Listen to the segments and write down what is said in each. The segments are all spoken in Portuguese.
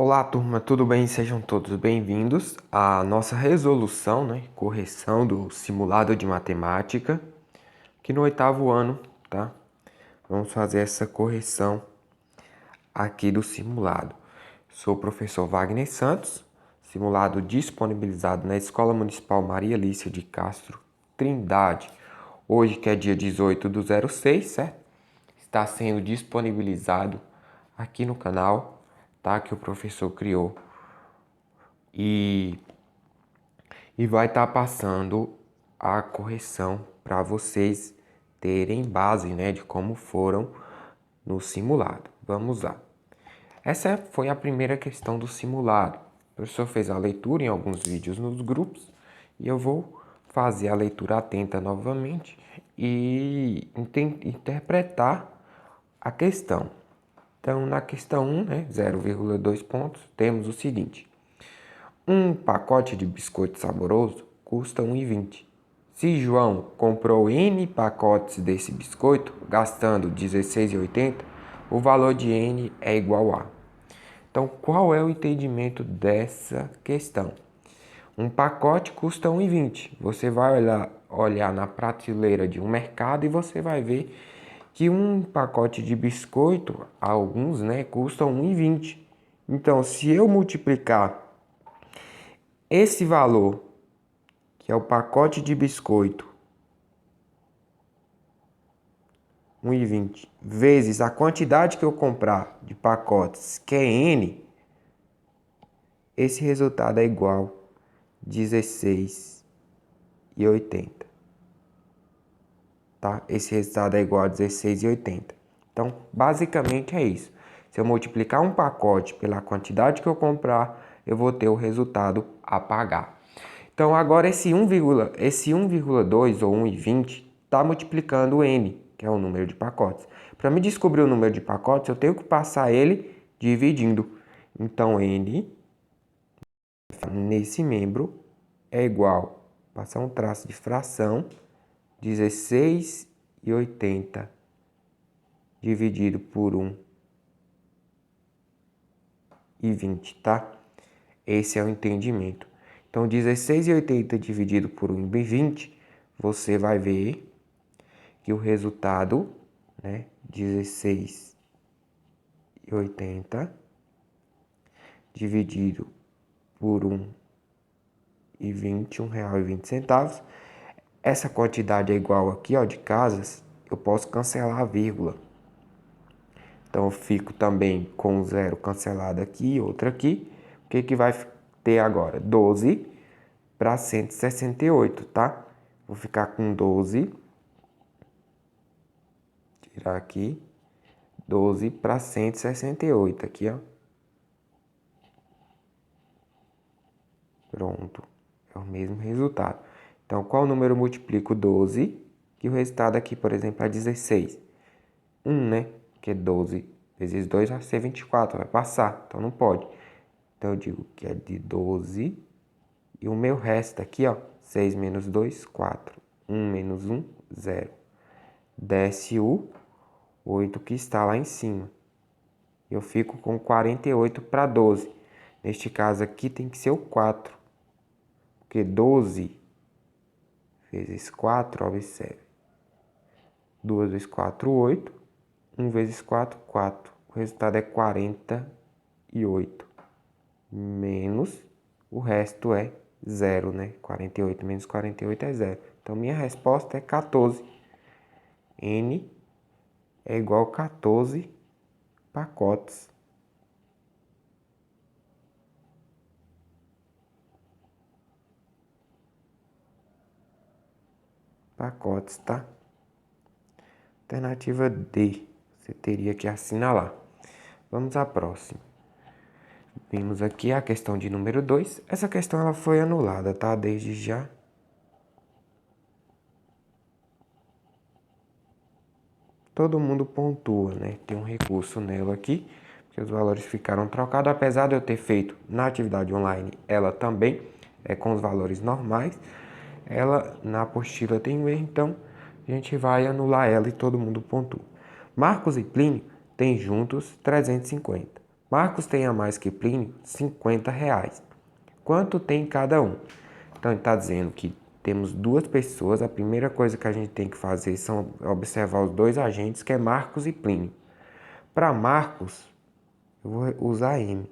Olá, turma, tudo bem? Sejam todos bem-vindos à nossa resolução, correção do simulado de matemática, aqui no 8º ano, tá? Vamos fazer essa correção aqui do simulado. Sou o professor Wagner Santos, simulado disponibilizado na Escola Municipal Maria Lícia de Castro Trindade. Hoje, que é dia 18/06, certo? Está sendo disponibilizado aqui no canal, tá? Que o professor criou. E vai estar passando a correção para vocês terem base, de como foram no simulado. Vamos lá. Essa foi a primeira questão do simulado. O professor fez a leitura em alguns vídeos nos grupos e eu vou fazer a leitura atenta novamente e interpretar a questão. Então, na questão 1, 0,2 pontos, temos o seguinte. Um pacote de biscoito saboroso custa R$ 1,20. Se João comprou N pacotes desse biscoito, gastando R$ 16,80, o valor de N é igual a... Então, qual é o entendimento dessa questão? Um pacote custa R$ 1,20. Você vai olhar na prateleira de um mercado e você vai ver que um pacote de biscoito, alguns, custam R$ 1,20. Então, se eu multiplicar esse valor, que é o pacote de biscoito, R$ 1,20, vezes a quantidade que eu comprar de pacotes, que é N, esse resultado é igual a R$ 16,80. Tá? Esse resultado é igual a R$ 16,80. Então, basicamente é isso. Se eu multiplicar um pacote pela quantidade que eu comprar, eu vou ter o resultado a pagar. Então, agora esse 1,2 ou 1,20 está multiplicando o N, que é o número de pacotes. Para me descobrir o número de pacotes, eu tenho que passar ele dividindo. Então, N nesse membro é igual, passar um traço de fração, 16,80 dividido por 1,20, tá? Esse é o entendimento. Então, 16,80 dividido por 1,20, você vai ver que o resultado, 16,80 dividido por 1,20, R$1,20. Essa quantidade é igual aqui, ó, de casas, eu posso cancelar a vírgula. Então, eu fico também com um zero cancelado aqui e outro aqui. O que que vai ter agora? 12 para 168, tá? Vou ficar com 12. Tirar aqui. 12 para 168 aqui, ó. Pronto. É o mesmo resultado. Então, qual número eu multiplico 12? Que o resultado aqui, por exemplo, é 16. 1, que é 12 vezes 2 vai ser 24, vai passar. Então, não pode. Então, eu digo que é de 12. E o meu resto aqui, ó, 6 menos 2, 4. 1 menos 1, 0. Desce o 8 que está lá em cima. Eu fico com 48 para 12. Neste caso aqui tem que ser o 4. Porque 12 vezes 4, observe. 2 vezes 4, 8. 1 vezes 4, 4. O resultado é 48. Menos, o resto é 0, 48 menos 48 é 0. Então, minha resposta é 14. N é igual a 14 pacotes. Pacotes, tá? Alternativa D. Você teria que assinalar. Vamos à próxima. Vimos aqui a questão de número 2. Essa questão ela foi anulada, tá? Desde já. Todo mundo pontua, Tem um recurso nela aqui, porque os valores ficaram trocados. Apesar de eu ter feito na atividade online, ela também é com os valores normais. Ela na apostila tem um erro, então a gente vai anular ela e todo mundo pontua. Marcos e Plínio têm juntos 350. Marcos tem a mais que Plínio? R$ 50. Quanto tem cada um? Então, ele está dizendo que temos duas pessoas. A primeira coisa que a gente tem que fazer são observar os dois agentes, que é Marcos e Plínio. Para Marcos, eu vou usar M.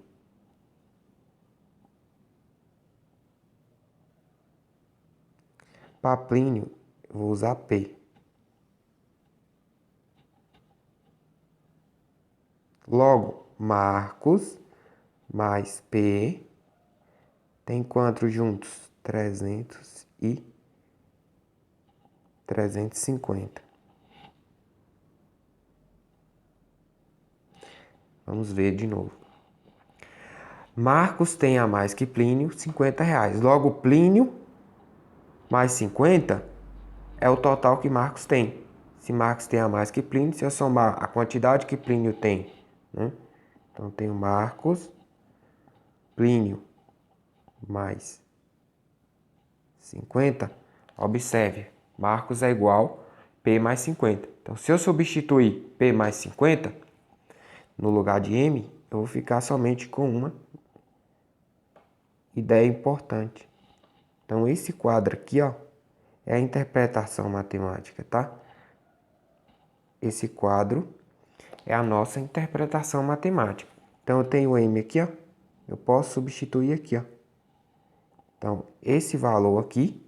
Para Plínio, eu vou usar P. Logo, Marcos mais P tem quantos juntos? 300 e 350. Vamos ver de novo. Marcos tem a mais que Plínio, R$ 50. Logo, Plínio mais 50 é o total que Marcos tem. Se Marcos tem a mais que Plínio, se eu somar a quantidade que Plínio tem, né? Então, eu tenho Marcos, Plínio mais 50. Observe, Marcos é igual P mais 50. Então, se eu substituir P mais 50 no lugar de M, eu vou ficar somente com uma ideia importante. Então, esse quadro aqui, ó, é a interpretação matemática, tá? Esse quadro é a nossa interpretação matemática. Então, eu tenho M aqui, ó. Eu posso substituir aqui, ó. Então, esse valor aqui,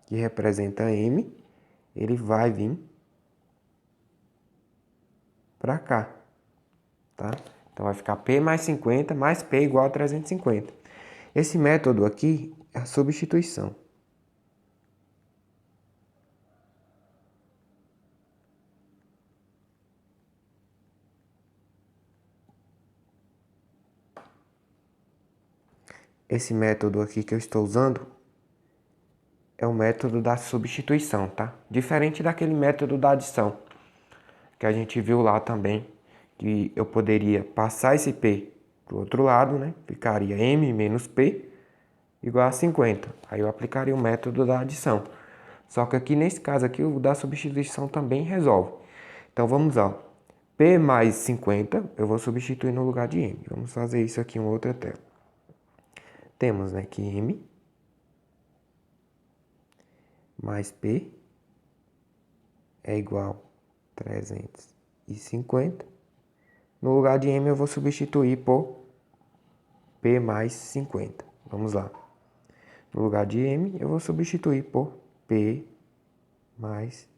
que representa M, ele vai vir para cá, tá? Então, vai ficar P mais 50 mais P igual a 350. Esse método aqui é a substituição. Esse método aqui que eu estou usando é o método da substituição, tá? Diferente daquele método da adição, que a gente viu lá também, que eu poderia passar esse P para o outro lado, né? Ficaria M menos P igual a 50. Aí eu aplicaria o método da adição. Só que aqui nesse caso aqui, o da substituição também resolve. Então vamos lá. P mais 50, eu vou substituir no lugar de M. Vamos fazer isso aqui em outra tela. Temos, né, que M mais P é igual a 350. No lugar de M eu vou substituir por P mais 50. Vamos lá. No lugar de M eu vou substituir por P mais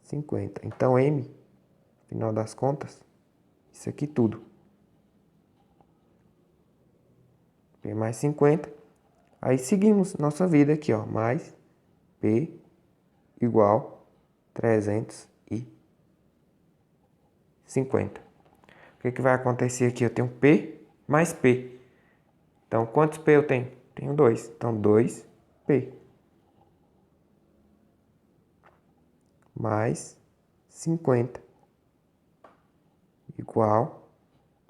50. Então M, final das contas, isso aqui tudo. P mais 50. Aí seguimos nossa vida aqui, ó. Mais P igual 350. O que vai acontecer aqui? Eu tenho P mais P. Então, quantos P eu tenho? Tenho 2. Então, 2P. Mais 50. Igual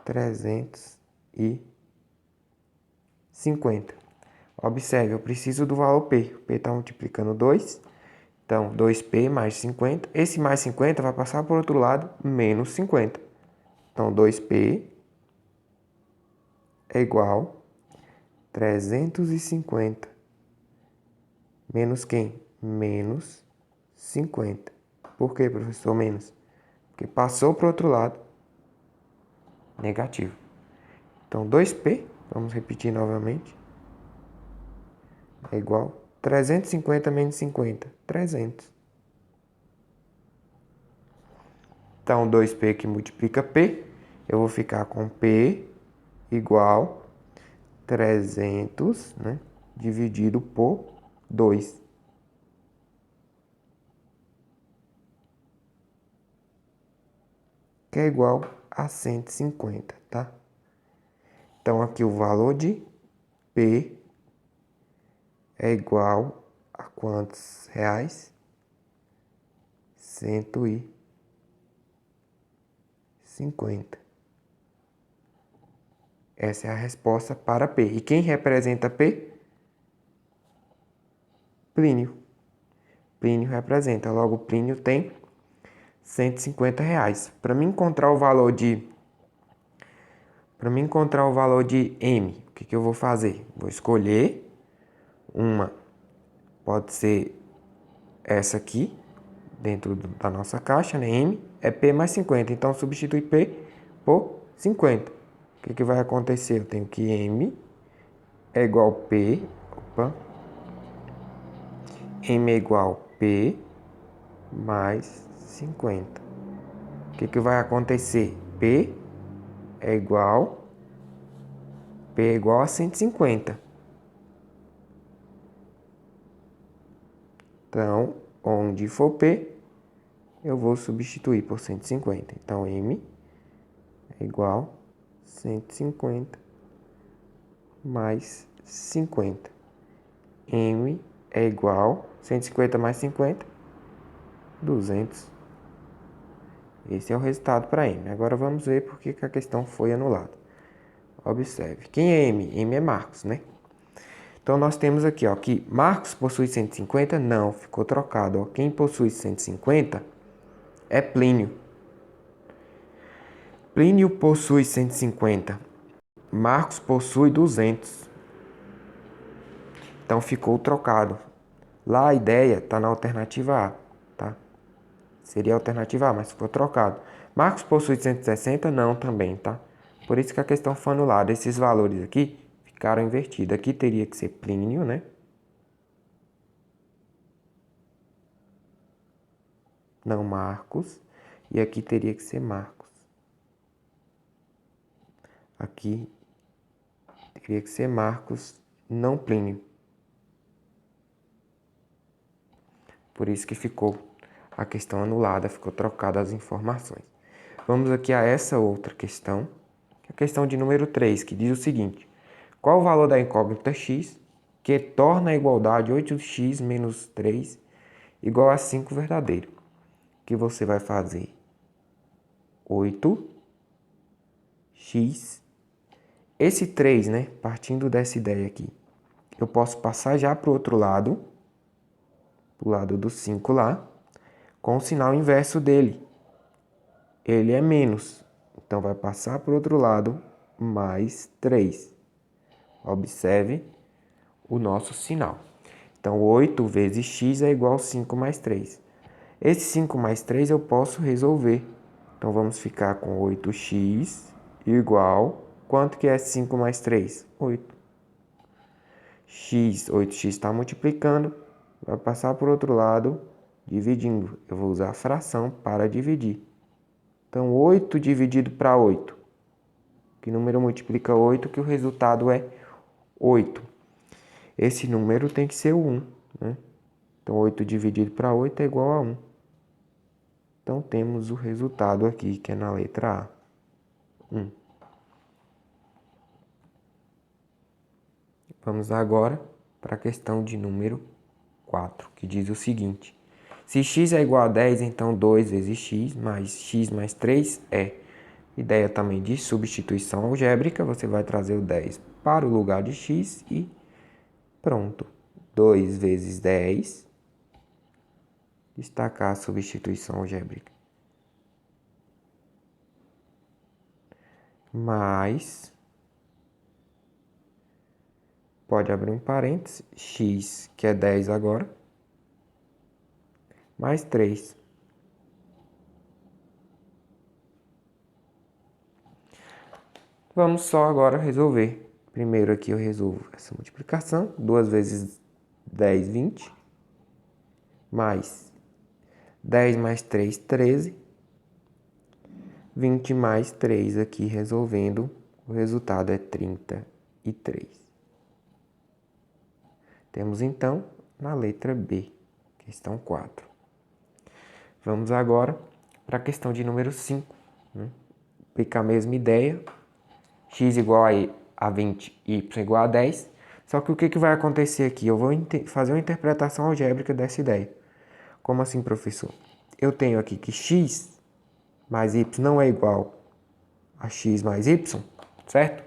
350. Observe, eu preciso do valor P. O P está multiplicando 2. Então, 2P mais 50. Esse mais 50 vai passar por outro lado, menos 50. Então, 2P é igual a 350. Menos quem? Menos 50. Por que, professor, menos? Porque passou para o outro lado, negativo. Então, 2P, vamos repetir novamente, é igual a 350 menos 50, 300. Então, 2P que multiplica P, eu vou ficar com P igual a 300, né, dividido por 2. Que é igual a 150, tá? Então, aqui o valor de P é igual a quantos reais? 150. Essa é a resposta para P. E quem representa P? Plínio. Plínio representa. Logo, Plínio tem R$ 150. Para mim encontrar o valor de M, o que eu vou fazer? Vou escolher uma, pode ser essa aqui, dentro da nossa caixa, né? M é P mais 50, então substitui P por 50. O que vai acontecer? Eu tenho que M é igual a P, M é igual a P mais 50. O que vai acontecer? P é igual a 150. Então, onde for P, eu vou substituir por 150. Então, M é igual a 150 mais 50. M é igual a 150 mais 50, 200. Esse é o resultado para M. Agora vamos ver por que a questão foi anulada. Observe. Quem é M? M é Marcos, né? Então, nós temos aqui, ó, que Marcos possui 150? Não, ficou trocado. Ó. Quem possui 150 é Plínio. Plínio possui 150. Marcos possui 200. Então, ficou trocado. Lá a ideia está na alternativa A, tá? Seria a alternativa A, mas ficou trocado. Marcos possui 160? Não, também, tá? Por isso que a questão foi anulada. Esses valores aqui ficaram invertidos. Aqui teria que ser Plínio, né? Não Marcos. E aqui teria que ser Marcos. Aqui teria que ser Marcos, não Plínio. Por isso que ficou a questão anulada, ficou trocada as informações. Vamos aqui a essa outra questão, que é a questão de número 3, que diz o seguinte. Qual o valor da incógnita x que torna a igualdade 8x menos 3 igual a 5 verdadeiro? Que você vai fazer 8x. Esse 3, né, partindo dessa ideia aqui, eu posso passar já para o outro lado, para o lado do 5 lá, com o sinal inverso dele. Ele é menos, então vai passar para o outro lado, mais 3. Observe o nosso sinal. Então, 8 vezes x é igual a 5 mais 3. Esse 5 mais 3 eu posso resolver. Então, vamos ficar com 8x igual... Quanto que é 5 mais 3? 8. 8x está multiplicando, vai passar para o outro lado, dividindo. Eu vou usar a fração para dividir. Então, 8 dividido para 8. Que número multiplica 8, que o resultado é 8. Esse número tem que ser o 1, né? Então, 8 dividido para 8 é igual a 1. Então, temos o resultado aqui, que é na letra A. 1. Vamos agora para a questão de número 4, que diz o seguinte. Se x é igual a 10, então 2 vezes x mais 3 é. Ideia também de substituição algébrica, você vai trazer o 10 para o lugar de x e pronto. 2 vezes 10, destacar a substituição algébrica. Mais, pode abrir um parênteses, x, que é 10 agora, mais 3. Vamos só agora resolver. Primeiro aqui eu resolvo essa multiplicação. 2 vezes 10, 20. Mais 10 mais 3, 13. 20 mais 3 aqui resolvendo. O resultado é 33. Temos então na letra B, questão 4. Vamos agora para a questão de número 5. Né? Aplicar a mesma ideia. X igual a 20, y igual a 10. Só que o que vai acontecer aqui? Eu vou fazer uma interpretação algébrica dessa ideia. Como assim, professor? Eu tenho aqui que x mais y não é igual a x mais y, certo?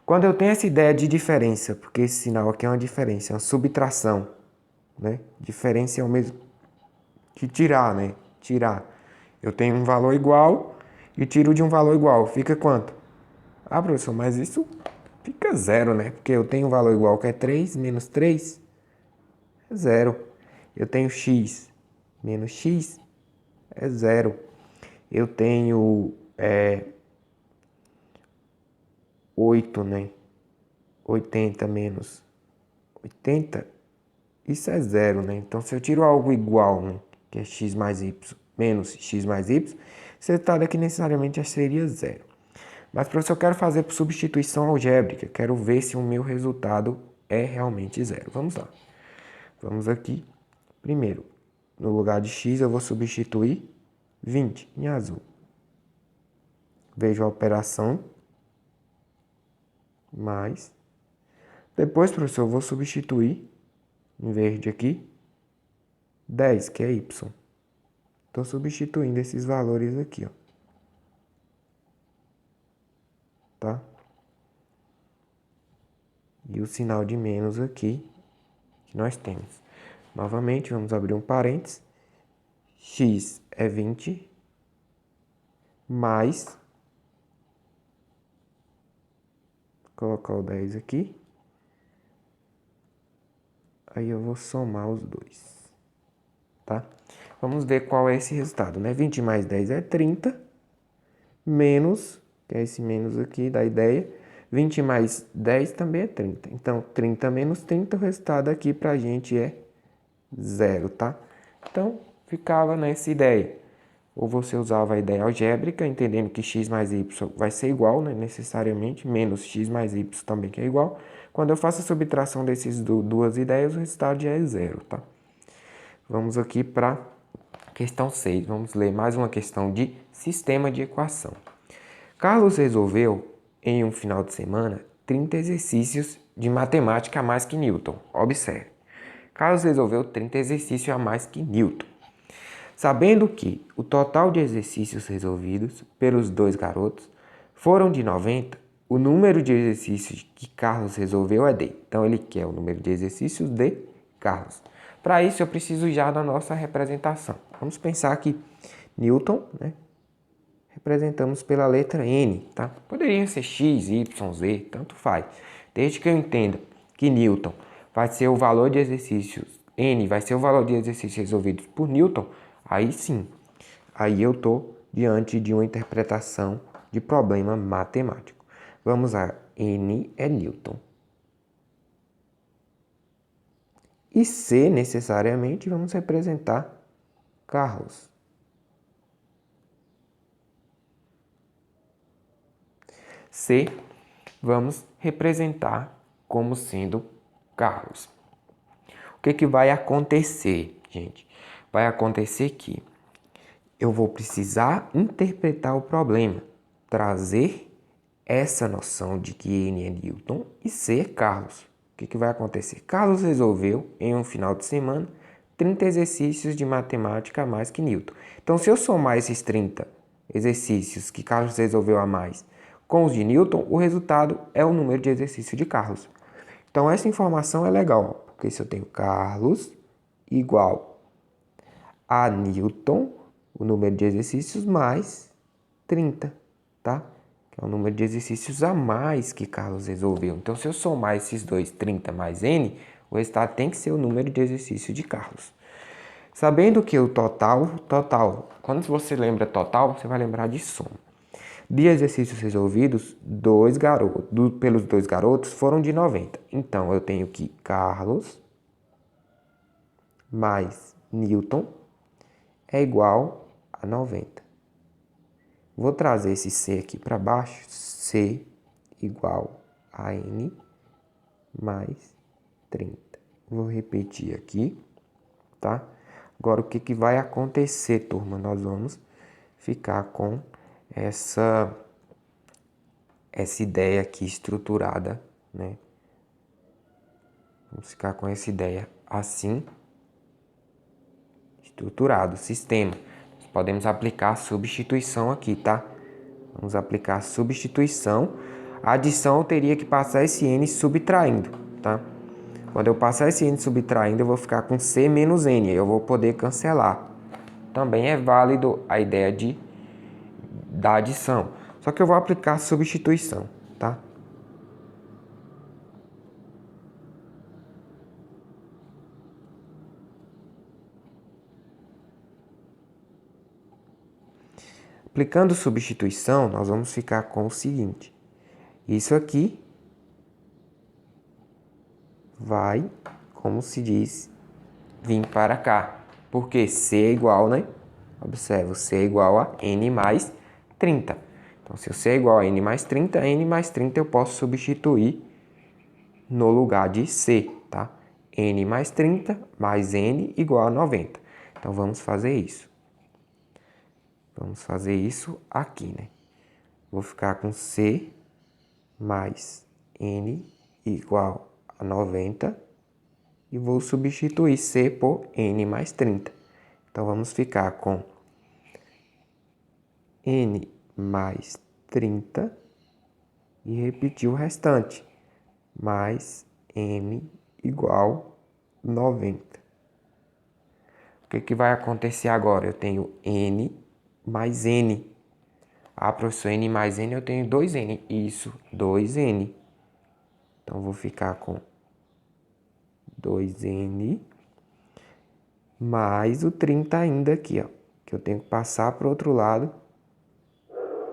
Quando eu tenho essa ideia de diferença, porque esse sinal aqui é uma diferença, é uma subtração, né? Diferença é o mesmo que tirar, né? Tirar. Eu tenho um valor igual e tiro de um valor igual. Fica quanto? Ah, professor, mas isso fica zero, né? Porque eu tenho um valor igual que é 3 menos 3 é zero. Eu tenho x menos x é zero. Eu tenho 8, né? 80 menos 80, isso é zero, né? Então, se eu tiro algo igual, né, que é x mais y, menos x mais y, esse resultado aqui necessariamente já seria zero. Mas, professor, eu quero fazer por substituição algébrica. Quero ver se o meu resultado é realmente zero. Vamos lá. Vamos aqui. Primeiro, no lugar de x, eu vou substituir 20 em azul. Vejo a operação. Mais. Depois, professor, eu vou substituir, em verde aqui, 10, que é y. Estou substituindo esses valores aqui, ó. Tá? E o sinal de menos aqui, que nós temos. Novamente, vamos abrir um parênteses. X é 20, mais, vou colocar o 10 aqui. Aí eu vou somar os dois, tá? Vamos ver qual é esse resultado, né? 20 mais 10 é 30, menos, que é esse menos aqui da ideia, 20 mais 10 também é 30. Então, 30 menos 30, o resultado aqui pra gente é zero, tá? Então, ficava nessa ideia. Ou você usava a ideia algébrica, entendendo que x mais y vai ser igual, né, necessariamente, menos x mais y também que é igual. Quando eu faço a subtração dessas duas ideias, o resultado já é zero, tá? Vamos aqui para questão 6. Vamos ler mais uma questão de sistema de equação. Carlos resolveu, em um final de semana, 30 exercícios de matemática a mais que Newton. Observe. Carlos resolveu 30 exercícios a mais que Newton. Sabendo que o total de exercícios resolvidos pelos dois garotos foram de 90, o número de exercícios que Carlos resolveu é D. Então, ele quer o número de exercícios de Carlos. Para isso, eu preciso já da nossa representação. Vamos pensar que Newton, né, representamos pela letra N, tá? Poderia ser X, Y, Z, tanto faz. Desde que eu entenda que Newton vai ser o valor de exercícios, N vai ser o valor de exercícios resolvidos por Newton, aí sim, aí eu estou diante de uma interpretação de problema matemático. Vamos lá, N é Newton. E C, necessariamente, vamos representar Carlos. C, vamos representar como sendo Carlos. O que vai acontecer, gente? Vai acontecer que eu vou precisar interpretar o problema, trazer essa noção de que N é Newton e C é Carlos. O que vai acontecer? Carlos resolveu, em um final de semana, 30 exercícios de matemática a mais que Newton. Então, se eu somar esses 30 exercícios que Carlos resolveu a mais com os de Newton, o resultado é o número de exercício de Carlos. Então, essa informação é legal, porque se eu tenho Carlos igual a Newton, o número de exercícios, mais 30, tá? Que é o número de exercícios a mais que Carlos resolveu. Então, se eu somar esses dois, 30 mais N, o resultado tem que ser o número de exercício de Carlos. Sabendo que o total, quando você lembra total, você vai lembrar de soma. De exercícios resolvidos, pelos dois garotos foram de 90. Então, eu tenho que Carlos mais Newton é igual a 90. Vou trazer esse C aqui para baixo. C igual a N mais 30. Vou repetir aqui, tá? Agora, o que vai acontecer, turma? Nós vamos ficar com essa ideia aqui estruturada, né? Vamos ficar com essa ideia assim, estruturado, sistema. Nós podemos aplicar a substituição aqui, tá? Vamos aplicar a substituição. A adição eu teria que passar esse N subtraindo, tá? Quando eu passar esse N subtraindo, eu vou ficar com C menos N, aí eu vou poder cancelar. também é válido a ideia da adição. Só que eu vou aplicar a substituição, tá? Aplicando substituição, nós vamos ficar com o seguinte. Isso aqui vai, como se diz, vir para cá. Porque C é igual, né? Observa, C é igual a N mais 30. Então, se o C é igual a N mais 30, N mais 30 eu posso substituir no lugar de C, tá? N mais 30 mais N igual a 90. Então, vamos fazer isso. Vamos fazer isso aqui, né? Vou ficar com C mais N igual a 90 e vou substituir C por N mais 30. Então, vamos ficar com N mais 30 e repetir o restante, mais M igual 90. O que vai acontecer agora? Eu tenho N mais N. Ah, professor, N mais N, eu tenho 2N. Isso, 2N. Então, vou ficar com 2N mais o 30 ainda aqui, ó. Que eu tenho que passar para o outro lado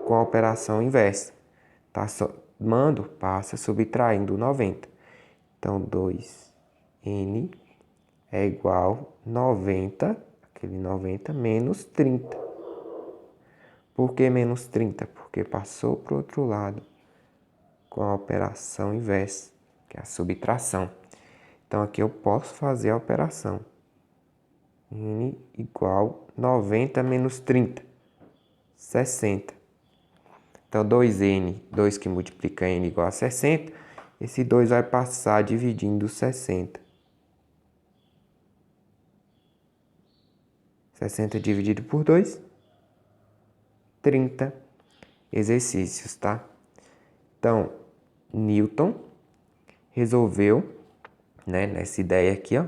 com a operação inversa. Tá somando, passa subtraindo 90. Então, 2N é igual a 90, aquele 90 menos 30. Por que menos 30? Porque passou para o outro lado com a operação inversa, que é a subtração. Então, aqui eu posso fazer a operação. N igual a 90 menos 30, 60. Então, 2N, 2 que multiplica N igual a 60, esse 2 vai passar dividindo 60. 60 dividido por 2, 30 exercícios, tá? Então, Newton resolveu, né, nessa ideia aqui, ó,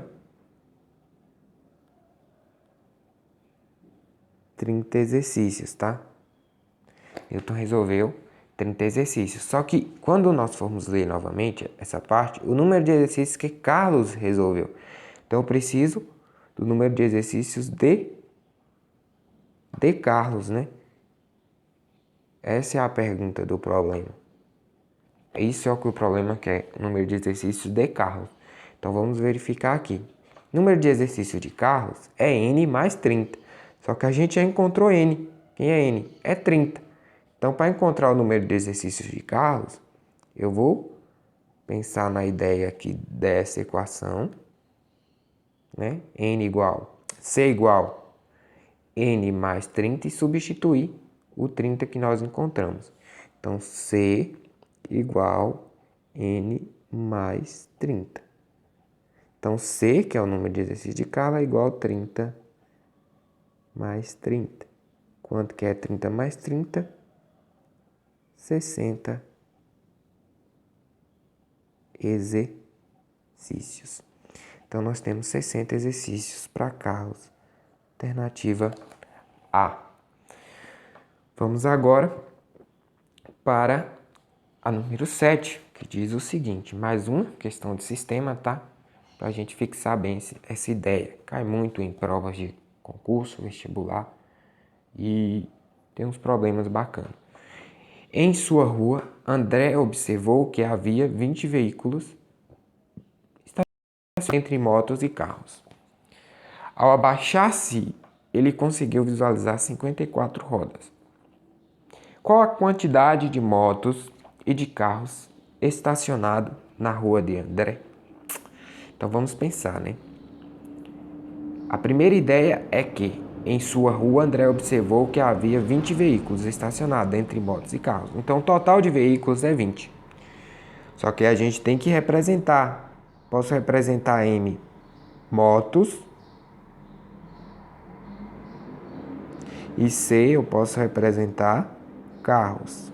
30 exercícios, tá? Newton resolveu 30 exercícios. Só que quando nós formos ler novamente essa parte, o número de exercícios que Carlos resolveu. Então, eu preciso do número de exercícios de Carlos, né? Essa é a pergunta do problema. Isso é o que o problema quer, o número de exercícios de Carlos. Então, vamos verificar aqui. O número de exercícios de Carlos é N mais 30. Só que a gente já encontrou N. Quem é N? É 30. Então, para encontrar o número de exercícios de Carlos, eu vou pensar na ideia aqui dessa equação, né? N igual, C igual N mais 30 e substituir o 30 que nós encontramos. Então, C igual N mais 30. Então, C, que é o número de exercícios de Carlos, é igual a 30 mais 30. Quanto que é 30 mais 30? 60 exercícios. Então, nós temos 60 exercícios para Carlos. Alternativa A. Vamos agora para a número 7, que diz o seguinte. Mais uma questão de sistema, tá? Para a gente fixar bem essa ideia. Cai muito em provas de concurso, vestibular e tem uns problemas bacanas. Em sua rua, André observou que havia 20 veículos entre motos e carros. Ao abaixar-se, ele conseguiu visualizar 54 rodas. Qual a quantidade de motos e de carros estacionados na rua de André? Então vamos pensar, né? A primeira ideia é que em sua rua André observou que havia 20 veículos estacionados entre motos e carros. Então o total de veículos é 20. Só que a gente tem que representar. Posso representar M motos e C eu posso representar carros.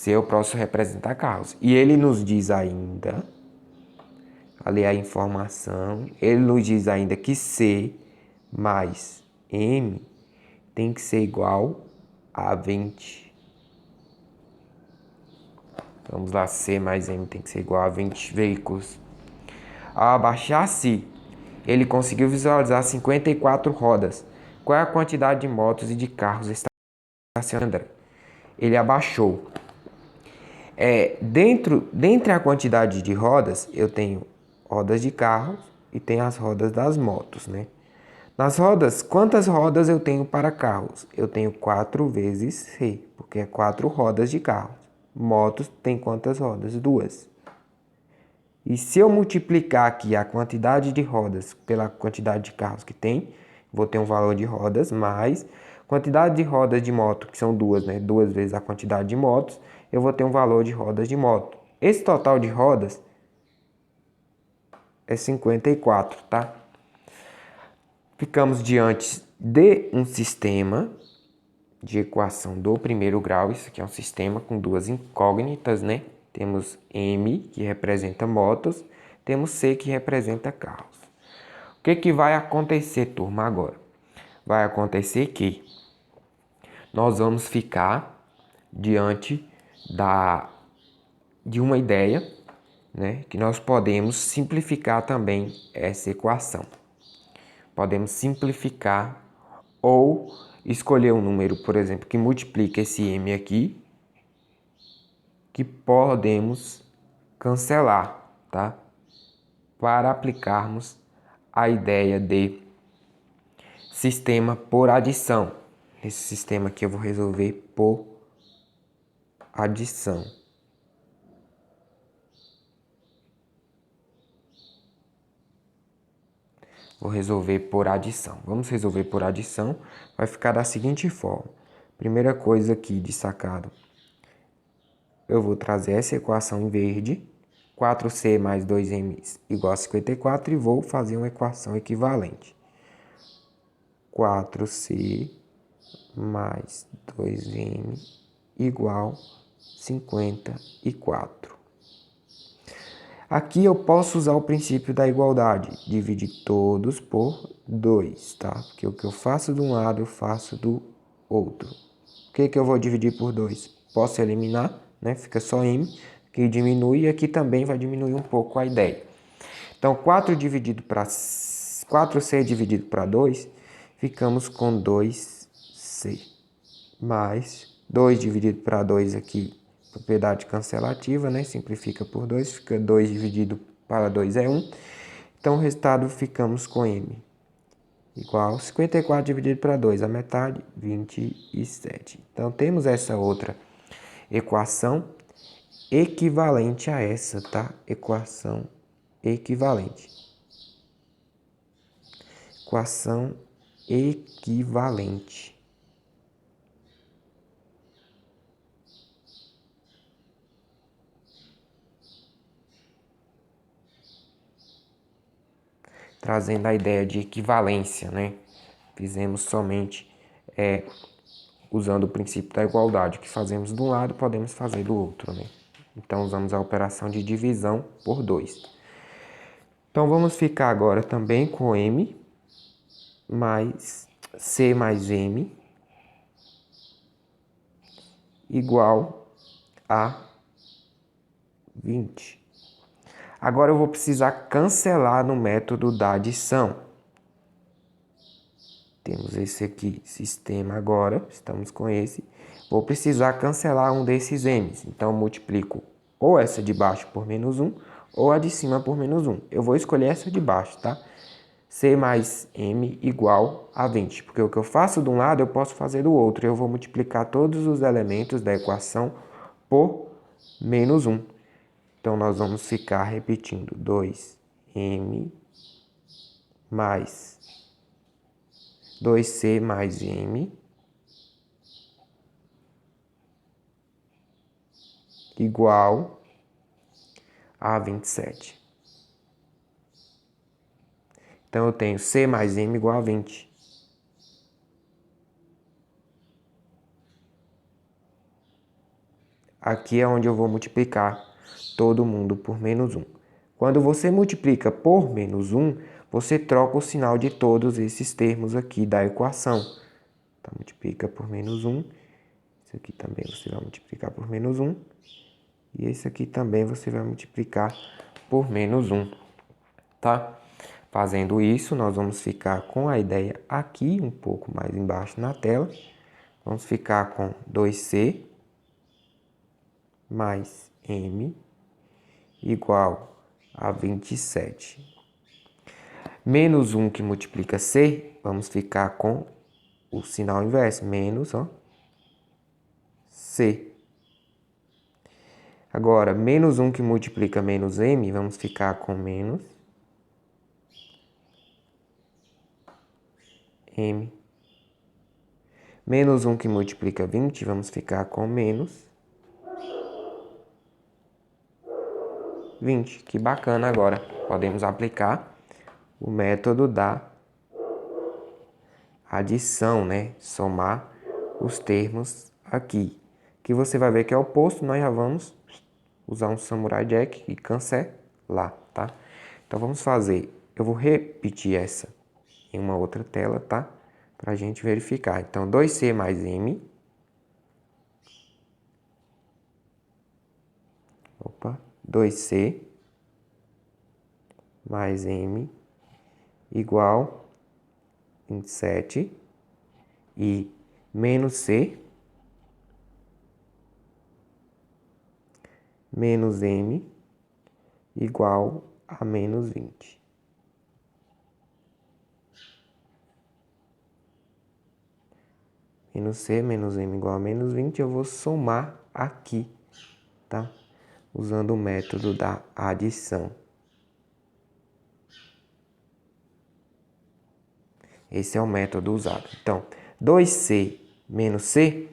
C eu posso representar carros. E ele nos diz ainda, ali a informação, ele nos diz ainda que C mais M tem que ser igual a 20. Vamos lá, C mais M tem que ser igual a 20 veículos. Ao abaixar-se, ele conseguiu visualizar 54 rodas. Qual é a quantidade de motos e de carros estacionando? Ele abaixou. Dentre a quantidade de rodas, eu tenho rodas de carros e tenho as rodas das motos, né? Nas rodas, quantas rodas eu tenho para carros? Eu tenho 4 vezes C, porque é 4 rodas de carros. Motos tem quantas rodas? 2. E se eu multiplicar aqui a quantidade de rodas pela quantidade de carros que tem, vou ter um valor de rodas mais quantidade de rodas de moto, que são 2, né? 2 vezes a quantidade de motos, eu vou ter um valor de rodas de moto. Esse total de rodas é 54, tá? Ficamos diante de um sistema de equação do primeiro grau. Isso aqui é um sistema com duas incógnitas, né? Temos M, que representa motos, temos C, que representa carros. O que vai acontecer, turma, agora? Vai acontecer que nós vamos ficar diante de uma ideia, né? Que nós podemos simplificar também essa equação. Podemos simplificar ou escolher um número, por exemplo, que multiplica esse M aqui, que podemos cancelar, tá? Para aplicarmos a ideia de sistema por adição. Esse sistema aqui eu vou resolver por adição. Vou resolver por adição. Vamos resolver por adição. Vai ficar da seguinte forma. Primeira coisa aqui de sacado. Eu vou trazer essa equação em verde. 4C mais 2M igual a 54 e vou fazer uma equação equivalente. 4C mais 2M igual 54. Aqui eu posso usar o princípio da igualdade, dividir todos por 2, tá? Porque o que eu faço de um lado, eu faço do outro. O que eu vou dividir por 2? Posso eliminar, né? Fica só M, que diminui, e aqui também vai diminuir um pouco a ideia. Então, 4C dividido para 2, ficamos com 2C. Mais 2 dividido para 2 aqui, propriedade cancelativa, né? Simplifica por 2, fica 2 dividido para 2 é 1. Então, o resultado ficamos com M igual 54 dividido para 2, a metade, 27. Então, temos essa outra equação equivalente a essa, tá? Equação equivalente. Equação equivalente. Trazendo a ideia de equivalência, né? Fizemos somente usando o princípio da igualdade. O que fazemos de um lado, podemos fazer do outro, né? Então, usamos a operação de divisão por 2. Então, vamos ficar agora também com M mais C mais M igual a 20. Agora eu vou precisar cancelar no método da adição. Temos esse aqui, sistema agora, estamos com esse. Vou precisar cancelar um desses M's. Então, eu multiplico ou essa de baixo por menos 1, ou a de cima por menos 1. Eu vou escolher essa de baixo, tá? C mais M igual a 20. Porque o que eu faço de um lado, eu posso fazer do outro. Eu vou multiplicar todos os elementos da equação por menos 1. Então, nós vamos ficar repetindo 2M mais 2C mais M igual a 27. Então, eu tenho C mais M igual a 20. aqui é onde eu vou multiplicar todo mundo por menos 1. Quando você multiplica por menos 1, você troca o sinal de todos esses termos aqui da equação. Então, multiplica por menos 1. Isso aqui também você vai multiplicar por menos 1. E esse aqui também você vai multiplicar por menos 1, tá? Fazendo isso, nós vamos ficar com a ideia aqui, um pouco mais embaixo na tela. Vamos ficar com 2c mais m igual a 27. Menos 1 que multiplica c, vamos ficar com o sinal inverso, menos, ó, c. Agora, menos 1 que multiplica menos m, vamos ficar com menos m. Menos 1 que multiplica 20, vamos ficar com menos 20. Que bacana agora. Podemos aplicar o método da adição, né? Somar os termos aqui. Que você vai ver que é o oposto, nós já vamos usar um Samurai Jack e cancelar, tá? Então vamos fazer, eu vou repetir essa em uma outra tela, tá? Pra gente verificar. Então 2c mais m. Opa, 2c mais m igual 27 e menos c menos m igual a menos 20. Menos c menos m igual a menos 20, eu vou somar aqui, tá? Usando o método da adição. Esse é o método usado. Então, 2c menos c,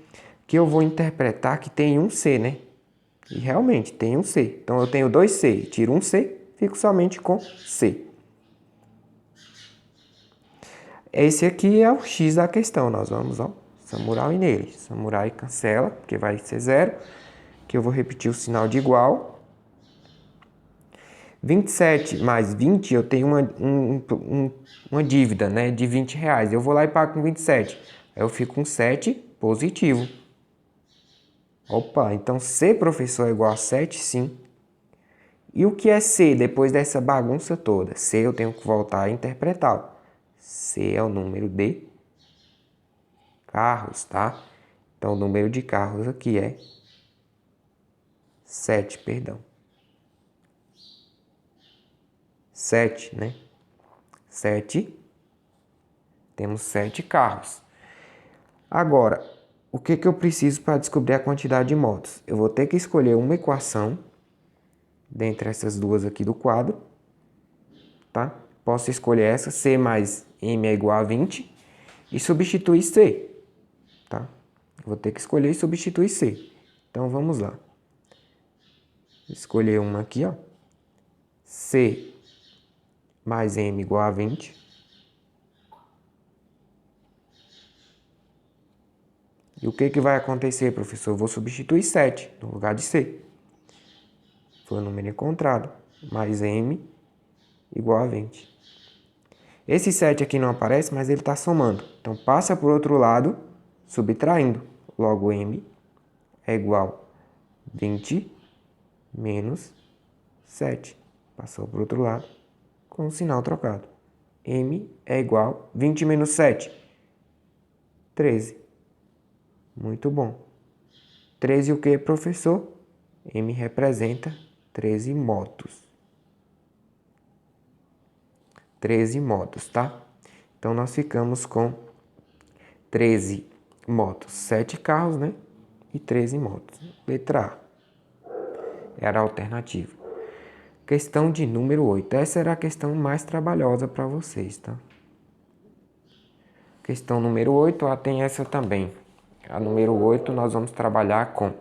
que eu vou interpretar que tem um c, né? E realmente tem um c. Então, eu tenho 2c, tiro um c, fico somente com c. Esse aqui é o x da questão. Nós vamos, ó, Samurai nele. Samurai cancela, porque vai ser 0. Que eu vou repetir o sinal de igual. 27 mais 20, eu tenho uma dívida, né, de 20 reais. Eu vou lá e pago com 27. Aí eu fico com 7 positivo. Opa, então C, professor, é igual a 7, sim. E o que é C depois dessa bagunça toda? C eu tenho que voltar a interpretar. C é o número de carros, tá? Então o número de carros aqui é 7, perdão. 7, né? 7. Temos 7 carros. Agora, o que eu preciso para descobrir a quantidade de motos? Eu vou ter que escolher uma equação dentre essas duas aqui do quadro, tá? Posso escolher essa, C mais M é igual a 20, e substituir C, tá? Vou ter que escolher e substituir C. Então, vamos lá. Escolher uma aqui, ó. C mais M igual a 20. E o que vai acontecer, professor? Eu vou substituir 7 no lugar de C. Foi o número encontrado. Mais M igual a 20. Esse 7 aqui não aparece, mas ele está somando. Então, passa por outro lado, subtraindo. Logo, M é igual a 20 menos 7. Passou por outro lado, com o sinal trocado. M é igual a 20 menos 7. 13. Muito bom. 13 o que, professor? M representa 13 motos. 13 motos, tá? Então, nós ficamos com 13 motos. 7 carros, né? E 13 motos. Letra A. Era a alternativa. Questão de número 8. Essa era a questão mais trabalhosa para vocês, tá? Questão número 8, tem essa também. A número 8, nós vamos trabalhar com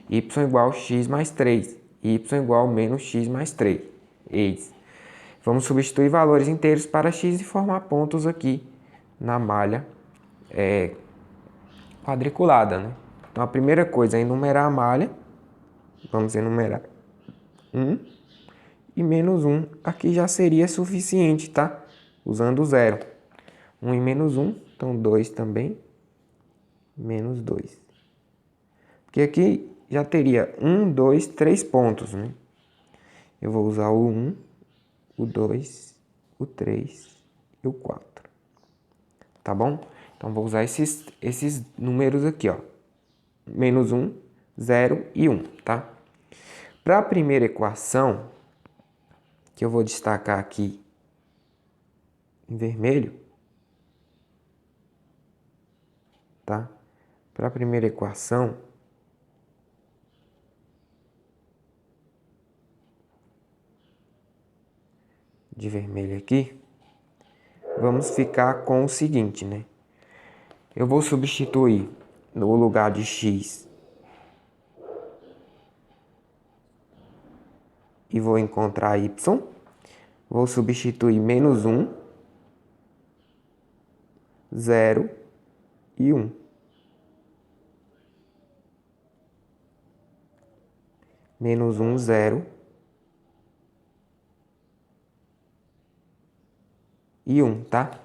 y igual a x mais 3, y igual a menos x mais 3. Eis. Vamos substituir valores inteiros para x e formar pontos aqui na malha quadriculada, né? Então, a primeira coisa é enumerar a malha. Vamos enumerar 1 e menos 1. Aqui já seria suficiente, tá? Usando o zero. 1 e menos 1, então 2 também, menos 2. Porque aqui já teria 1, 2, 3 pontos, né? Eu vou usar o 1, o 2, o 3 e o 4. Tá bom? Então, vou usar esses números aqui, ó. Menos 1, 0 e 1, tá? Para a primeira equação, que eu vou destacar aqui em vermelho, tá? Para a primeira equação, de vermelho aqui, vamos ficar com o seguinte, né? Eu vou substituir no lugar de x e vou encontrar y. Vou substituir menos 1, 0 e 1. Menos 1, 0 e 1, tá?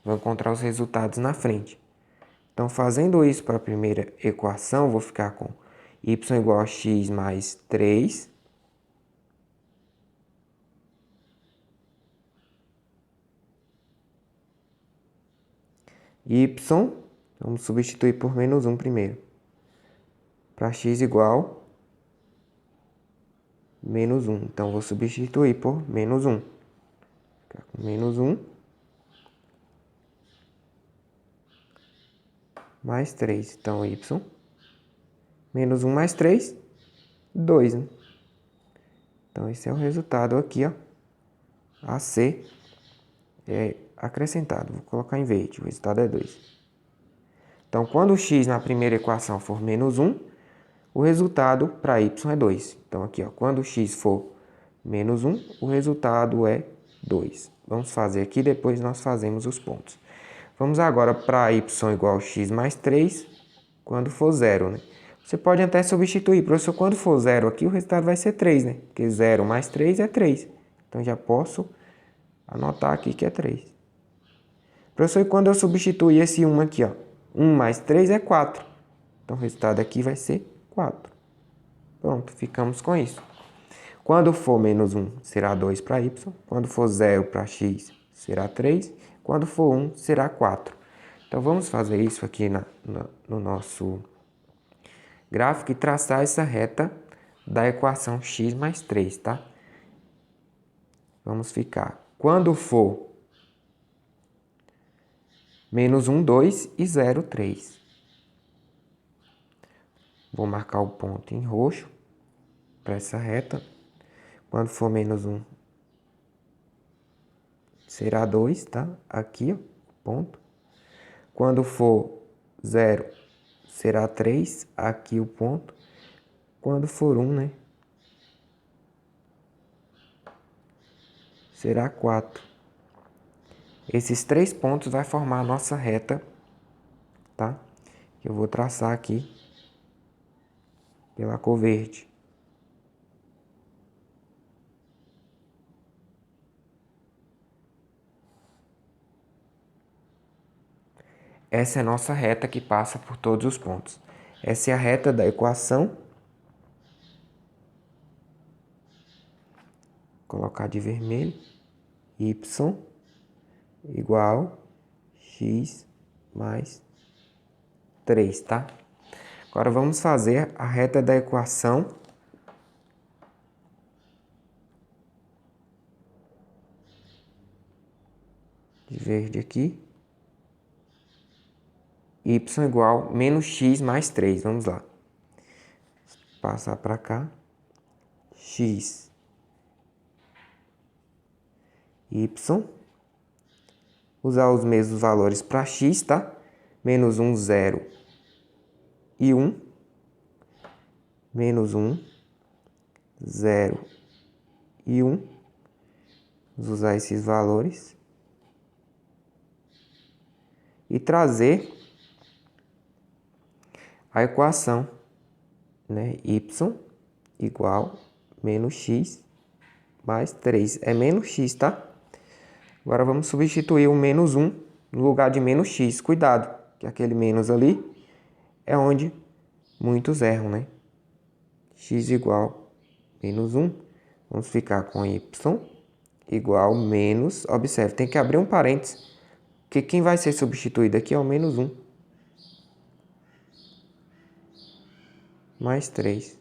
Vou encontrar os resultados na frente. Então, fazendo isso para a primeira equação, vou ficar com y igual a x mais 3. Y, vamos substituir por menos 1 primeiro. Para x igual menos 1. Então, vou substituir por menos 1. Ficar com menos 1 mais 3. Então, y menos 1 mais 3, 2, né? Então, esse é o resultado aqui, ó. A ser acrescentado. Vou colocar em verde. O resultado é 2. Então, quando o x na primeira equação for menos 1, o resultado para y é 2. Então, aqui, ó, quando o x for menos 1, o resultado é 2. Vamos fazer aqui, depois nós fazemos os pontos. Vamos agora para y igual a x mais 3, quando for 0, né? Você pode até substituir, professor, quando for 0 aqui, o resultado vai ser 3, né? Porque 0 mais 3 é 3. Então, já posso anotar aqui que é 3. Professor, e quando eu substituir esse 1 aqui, ó? 1 mais 3 é 4. Então, o resultado aqui vai ser 4. Pronto, ficamos com isso. Quando for menos 1, será 2 para y. Quando for 0 para x, será 3. Quando for 1, será 4. Então, vamos fazer isso aqui no nosso gráfico e traçar essa reta da equação x mais 3, tá? Vamos ficar. Quando for menos 1, 2 e 0, 3. Vou marcar o ponto em roxo para essa reta. Quando for menos 1, será 2, tá? Aqui, ó, ponto. Quando for 0, será 3, aqui o ponto. Quando for 1, né? Será 4. Esses 3 pontos vai formar a nossa reta, tá? Que eu vou traçar aqui pela cor verde. Essa é a nossa reta que passa por todos os pontos. Essa é a reta da equação. Vou colocar de vermelho. Y igual x mais 3, tá? Agora vamos fazer a reta da equação de verde aqui. Y igual menos x mais 3. Vamos lá. Passar para cá. X. Y. Usar os mesmos valores para x, tá? Menos 1, 0 e 1. Menos 1, 0 e 1. Vamos usar esses valores. E trazer a equação, né? Y igual menos x mais 3. É menos x, tá? Agora vamos substituir o menos 1 no lugar de menos x. Cuidado, que aquele menos ali é onde muitos erram, né? X igual menos 1. Vamos ficar com y igual menos... Observe, tem que abrir um parênteses, porque quem vai ser substituído aqui é o menos 1. Mais 3.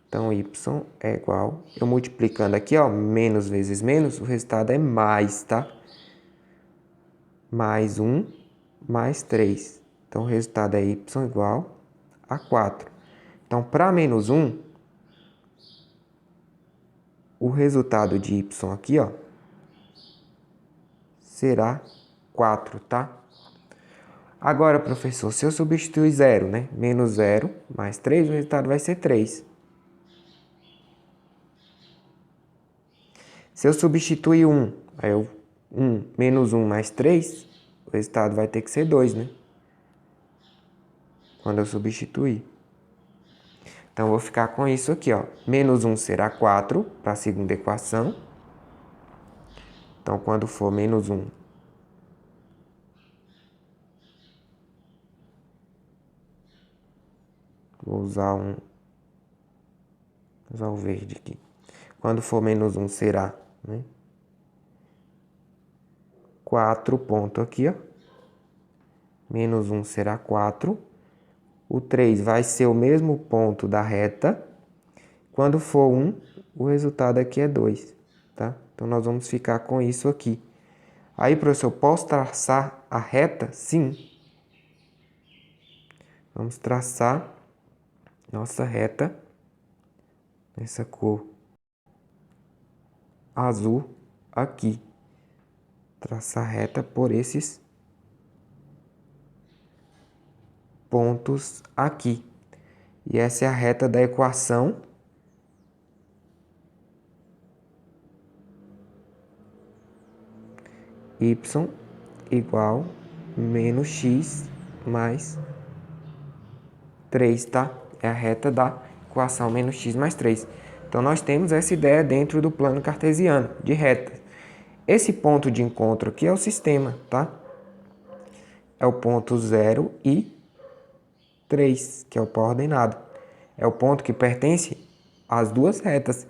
Então, y é igual... Eu multiplicando aqui, ó, menos vezes menos, o resultado é mais, tá? Mais 1, mais 3. Então, o resultado é y igual a 4. Então, para menos 1, o resultado de y aqui, ó, será 4, tá? Agora, professor, se eu substituir 0, né? Menos 0 mais 3, o resultado vai ser 3. Se eu substituir 1, aí 1 menos 1 mais 3, o resultado vai ter que ser 2, né? Quando eu substituir. Então, eu vou ficar com isso aqui, ó. Menos 1 será 4 para a segunda equação. Então, quando for menos 1, vou usar o verde aqui. Quando for menos 1 será, né? 4 ponto aqui, ó. Menos 1 será 4. O 3 vai ser o mesmo ponto da reta. Quando for 1, o resultado aqui é 2, tá? Então, nós vamos ficar com isso aqui. Aí, professor, posso traçar a reta? Sim. Vamos traçar nossa reta nessa cor azul aqui. Traçar reta por esses pontos aqui. E essa é a reta da equação y igual menos x mais 3, tá? É a reta da equação menos x mais 3. Então, nós temos essa ideia dentro do plano cartesiano de retas. Esse ponto de encontro aqui é o sistema, tá? É o ponto 0 e 3, que é o pó ordenado. É o ponto que pertence às duas retas.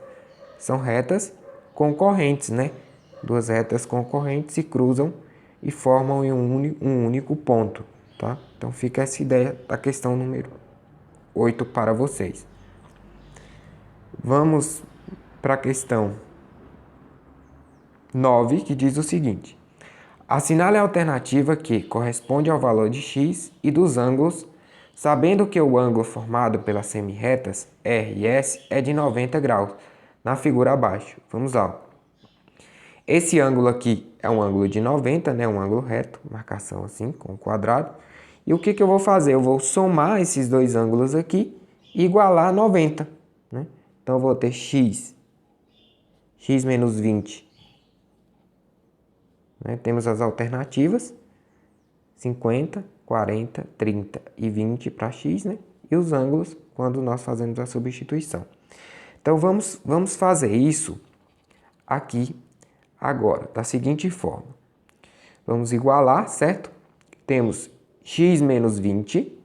São retas concorrentes, né? Duas retas concorrentes se cruzam e formam em um único ponto, tá? Então, fica essa ideia da questão número 8 para vocês. Vamos para a questão 9, que diz o seguinte. Assinale a alternativa que corresponde ao valor de x e dos ângulos, sabendo que o ângulo formado pelas semirretas R e S é de 90 graus, na figura abaixo. Vamos lá. Esse ângulo aqui é um ângulo de 90, né? Um ângulo reto, marcação assim, com um quadrado. E o que eu vou fazer? Eu vou somar esses dois ângulos aqui e igualar a 90, né? Então, eu vou ter x menos 20. Né? Temos as alternativas, 50, 40, 30 e 20 para x, né? E os ângulos quando nós fazemos a substituição. Então, vamos fazer isso aqui agora, da seguinte forma. Vamos igualar, certo? Temos x menos 20,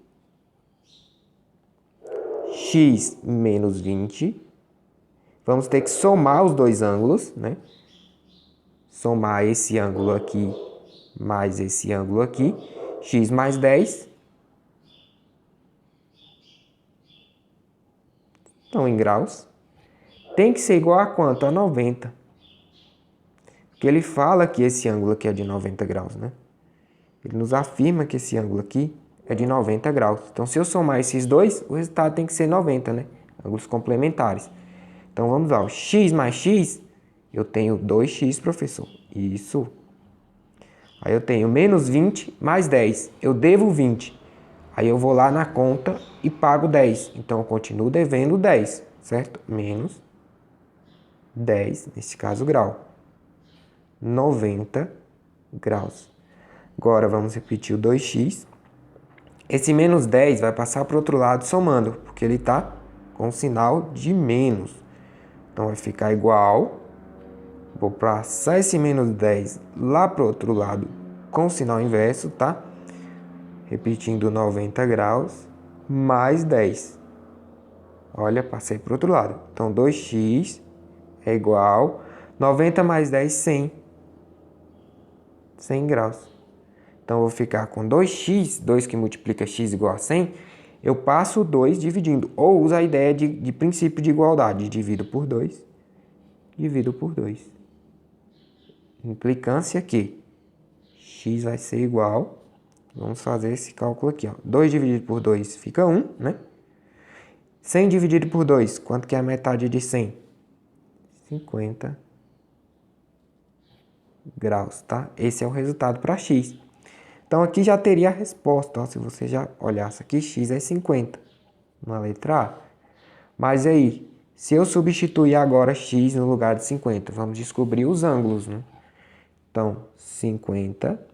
x menos 20. Vamos ter que somar os dois ângulos, né? Somar esse ângulo aqui mais esse ângulo aqui. X mais 10. Então, em graus. Tem que ser igual a quanto? A 90. Porque ele fala que esse ângulo aqui é de 90 graus, né? Ele nos afirma que esse ângulo aqui é de 90 graus. Então, se eu somar esses dois, o resultado tem que ser 90, né? Ângulos complementares. Então, vamos lá. O x mais x, eu tenho 2x, professor. Isso. Aí eu tenho menos 20 mais 10. Eu devo 20. Aí eu vou lá na conta e pago 10. Então, eu continuo devendo 10, certo? Menos 10, nesse caso, grau. 90 graus. Agora, vamos repetir o 2x. Esse menos 10 vai passar para o outro lado somando, porque ele está com sinal de menos. Então vai ficar igual, vou passar esse menos 10 lá para o outro lado com sinal inverso, tá? Repetindo 90 graus, mais 10. Olha, passei para o outro lado. Então 2x é igual 90 mais 10, 100. 100 graus. Então, eu vou ficar com 2x, 2 que multiplica x igual a 100, eu passo o 2 dividindo. Ou uso a ideia de princípio de igualdade. Divido por 2, divido por 2. Implicância aqui. X vai ser igual, vamos fazer esse cálculo aqui, ó. 2 dividido por 2 fica 1, né? 100 dividido por 2, quanto que é a metade de 100? 50 graus, tá? Esse é o resultado para x. Então, aqui já teria a resposta, ó, se você já olhasse aqui, x é 50, na letra A. Mas aí, se eu substituir agora x no lugar de 50, vamos descobrir os ângulos, né? Então, 50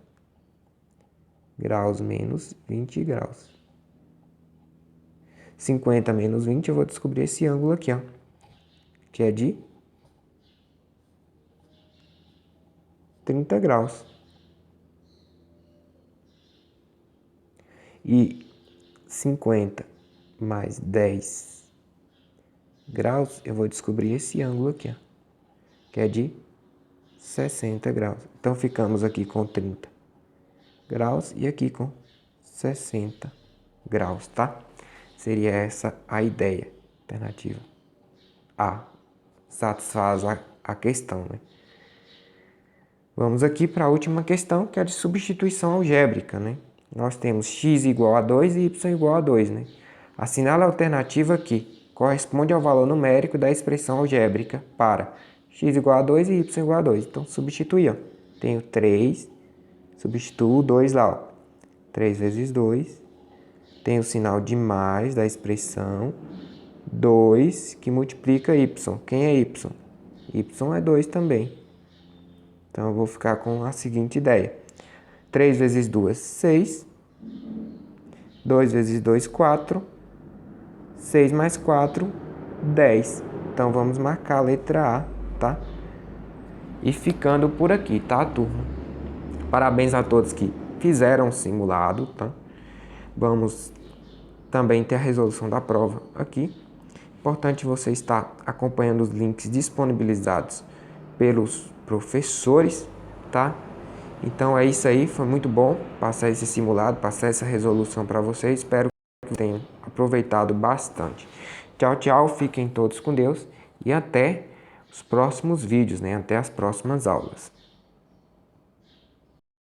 graus menos 20 graus. 50 menos 20, eu vou descobrir esse ângulo aqui, ó, que é de 30 graus. E 50 mais 10 graus, eu vou descobrir esse ângulo aqui, ó, que é de 60 graus. Então, ficamos aqui com 30 graus e aqui com 60 graus, tá? Seria essa a ideia. Alternativa A. Satisfaz a questão, né? Vamos aqui para a última questão, que é de substituição algébrica, né? Nós temos x igual a 2 e y igual a 2, né? Assinale a alternativa que corresponde ao valor numérico da expressão algébrica para x igual a 2 e y igual a 2. Então, substituir, ó. Tenho 3, substituo 2 lá, ó. 3 vezes 2. Tem o sinal de mais da expressão 2 que multiplica y. Quem é y? Y é 2 também. Então, eu vou ficar com a seguinte ideia. 3 vezes 2, 6. 2 vezes 2, 4. 6 mais 4, 10. Então, vamos marcar a letra A, tá? E ficando por aqui, tá, turma? Parabéns a todos que fizeram o simulado, tá? Vamos também ter a resolução da prova aqui. Importante você estar acompanhando os links disponibilizados pelos professores, tá? Então é isso aí, foi muito bom passar esse simulado, passar essa resolução para vocês. Espero que tenham aproveitado bastante. Tchau, tchau, fiquem todos com Deus e até os próximos vídeos, né? Até as próximas aulas.